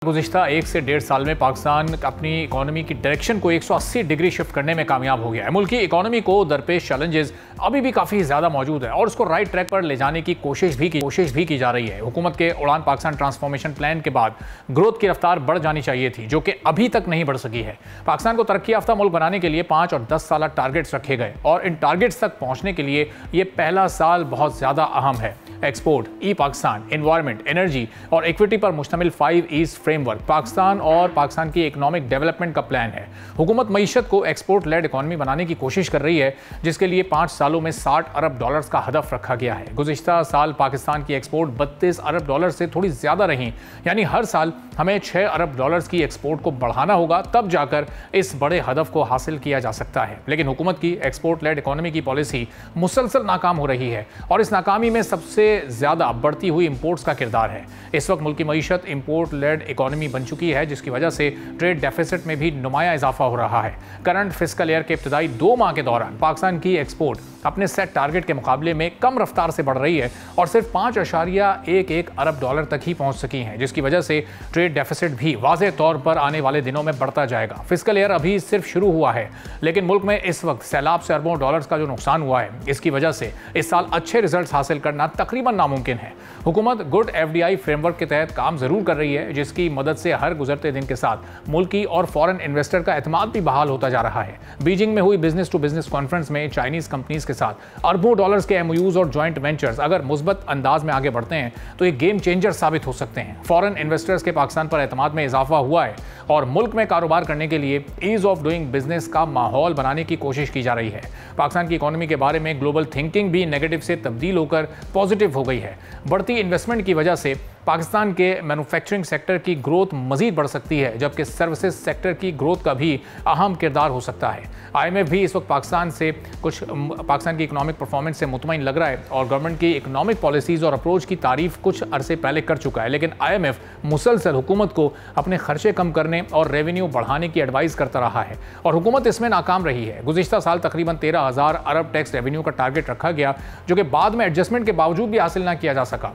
गुज़िश्ता 1 से 1.5 साल में पाकिस्तान अपनी इकोनॉमी की डायरेक्शन को 180 डिग्री शिफ्ट करने में कामयाब हो गया है। मुल्क की इकोनॉमी को दरपेश चैलेंजेस अभी भी काफ़ी ज़्यादा मौजूद है और उसको राइट ट्रैक पर ले जाने की कोशिश भी की जा रही है। हुकूमत के उड़ान पाकिस्तान ट्रांसफॉर्मेशन प्लान के बाद ग्रोथ की रफ्तार बढ़ जानी चाहिए थी, जो कि अभी तक नहीं बढ़ सकी है। पाकिस्तान को तरक्की याफ्ता मुल्क बनाने के लिए 5 और 10 साल टारगेट्स रखे गए और इन टारगेट्स तक पहुँचने के लिए ये पहला साल बहुत ज़्यादा अहम है। एक्सपोर्ट, ई पाकिस्तान, एनवायरमेंट, एनर्जी और इक्विटी पर मुश्तमिल 5 ईज फ्रेमवर्क पाकिस्तान और पाकिस्तान की इकोनॉमिक डेवलपमेंट का प्लान है। हुकूमत मईशत को एक्सपोर्ट लेड इकोनॉमी बनाने की कोशिश कर रही है, जिसके लिए 5 सालों में $60 अरब का हदफ रखा गया है। गुज़िश्ता साल पाकिस्तान की एक्सपोर्ट $32 अरब से थोड़ी ज़्यादा रही, यानी हर साल हमें $6 अरब की एक्सपोर्ट को बढ़ाना होगा, तब जाकर इस बड़े हदफ को हासिल किया जा सकता है। लेकिन हुकूमत की एक्सपोर्ट लेड इकोनॉमी की पॉलिसी मुसलसल नाकाम हो रही है और इस नाकामी में सबसे ज़्यादा बढ़ती हुई इंपोर्ट्स का किरदार है। इस वक्त मुल्क की मईशत इंपोर्ट लेड इकोनॉमी बन चुकी है, जिसकी वजह से ट्रेड डेफिसिट में भी नुमाया इजाफा हो रहा है। करंट फिस्कल ईयर के इब्तदाई 2 माह के दौरान पाकिस्तान की एक्सपोर्ट अपने सेट टारगेट के मुकाबले में कम रफ्तार से बढ़ रही है और सिर्फ $5.11 अरब तक ही पहुंच सकी हैं, जिसकी वजह से ट्रेड डेफिसिट भी वाज़ेह तौर पर आने वाले दिनों में बढ़ता जाएगा। फिस्कल ईयर अभी सिर्फ शुरू हुआ है, लेकिन मुल्क में इस वक्त सैलाब से अरबों डॉलर्स का जो नुकसान हुआ है, इसकी वजह से इस साल अच्छे रिजल्ट हासिल करना तकरीबन नामुमकिन है। हुकूमत गुड FDI फ्रेमवर्क के तहत काम जरूर कर रही है, जिसकी मदद से हर गुजरते दिन के साथ मुल्की और फॉरेन इन्वेस्टर का एतमाद भी बहाल होता जा रहा है। बीजिंग में हुई बिजनेस टू बिजनेस कॉन्फ्रेंस में चाइनीज कंपनीज के साथ अरबों डॉलर्स के MOUs और जॉइंट वेंचर्स अगर मुस्बत अंदाज में आगे बढ़ते हैं तो ये गेम चेंजर साबित हो सकते हैं। फॉरेन इन्वेस्टर्स के पाकिस्तान पर एतमाद में इजाफा हुआ है और मुल्क में कारोबार करने के लिए ईज ऑफ डूइंग बिजनेस का माहौल बनाने की कोशिश की जा रही है। पाकिस्तान की इकोनॉमी के बारे में ग्लोबल थिंकिंग भी नेगेटिव से तब्दील होकर पॉजिटिव हो गई है। बढ़ती इन्वेस्टमेंट की वजह से पाकिस्तान के मैन्युफैक्चरिंग सेक्टर की ग्रोथ मजीद बढ़ सकती है, जबकि सर्विसेज सेक्टर की ग्रोथ का भी अहम किरदार हो सकता है। IMF भी इस वक्त पाकिस्तान की इकोनॉमिक परफॉर्मेंस से मुतमईन लग रहा है और गवर्नमेंट की इकोनॉमिक पॉलिसीज़ और अप्रोच की तारीफ कुछ अरसे पहले कर चुका है, लेकिन IMF मुसलसल हुकूमत को अपने खर्चे कम करने और रेवेन्यू बढ़ाने की एडवाइस करता रहा है और हुकूमत इसमें नाकाम रही है। गुज़िश्ता साल तकरीबन 13,000 अरब टैक्स रेवेन्यू का टारगेट रखा गया, जो कि बाद में एडजस्टमेंट के बावजूद भी हासिल ना किया जा सका।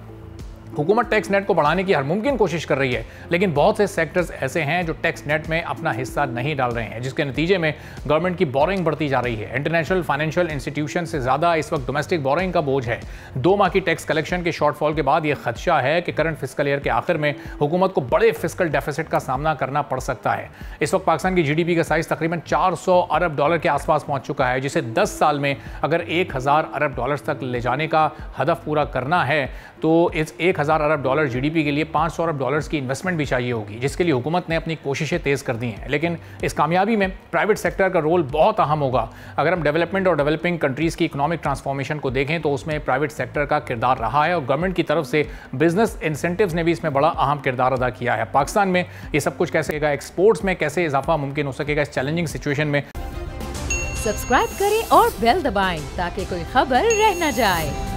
हुकूमत टैक्स नेट को बढ़ाने की हर मुमकिन कोशिश कर रही है, लेकिन बहुत से सेक्टर्स ऐसे हैं जो टैक्स नेट में अपना हिस्सा नहीं डाल रहे हैं, जिसके नतीजे में गवर्नमेंट की बोरिंग बढ़ती जा रही है। इंटरनेशनल फाइनेंशियल इंस्टीट्यूशन से ज़्यादा इस वक्त डोमेस्टिक बोरिंग का बोझ है। 2 माह की टैक्स कलेक्शन के शॉर्टफॉल के बाद यह खदशा है कि करंट फिस्कल ईयर के आखिर में हुकूमत को बड़े फिस्कल डेफिसिट का सामना करना पड़ सकता है। इस वक्त पाकिस्तान की GDP का साइज तकरीबन $400 अरब के आसपास पहुंच चुका है, जिसे 10 साल में अगर $1,000 अरब तक ले जाने का हदफ पूरा करना है तो इस $1,000 अरब GDP के लिए $500 अरब की इन्वेस्टमेंट भी चाहिए होगी, जिसके लिए हुकूमत ने अपनी कोशिशें तेज़ कर दी हैं। लेकिन इस कामयाबी में प्राइवेट सेक्टर का रोल बहुत अहम होगा। अगर हम डेवलपमेंट और डेवलपिंग कंट्रीज़ की इकोनॉमिक ट्रांसफॉर्मेशन को देखें तो उसमें प्राइवेट सेक्टर का किरदार रहा है और गवर्नमेंट की तरफ से बिजनेस इंसेंटिव्स ने भी इसमें बड़ा अहम किरदार अदा किया है। पाकिस्तान में ये सब कुछ कैसे होगा, एक्सपोर्ट्स में कैसे इजाफा मुमकिन हो सकेगा इस चैलेंजिंग सिचुएशन में। सब्सक्राइब करें और बेल दबाएं ताकि कोई खबर रह न जाए।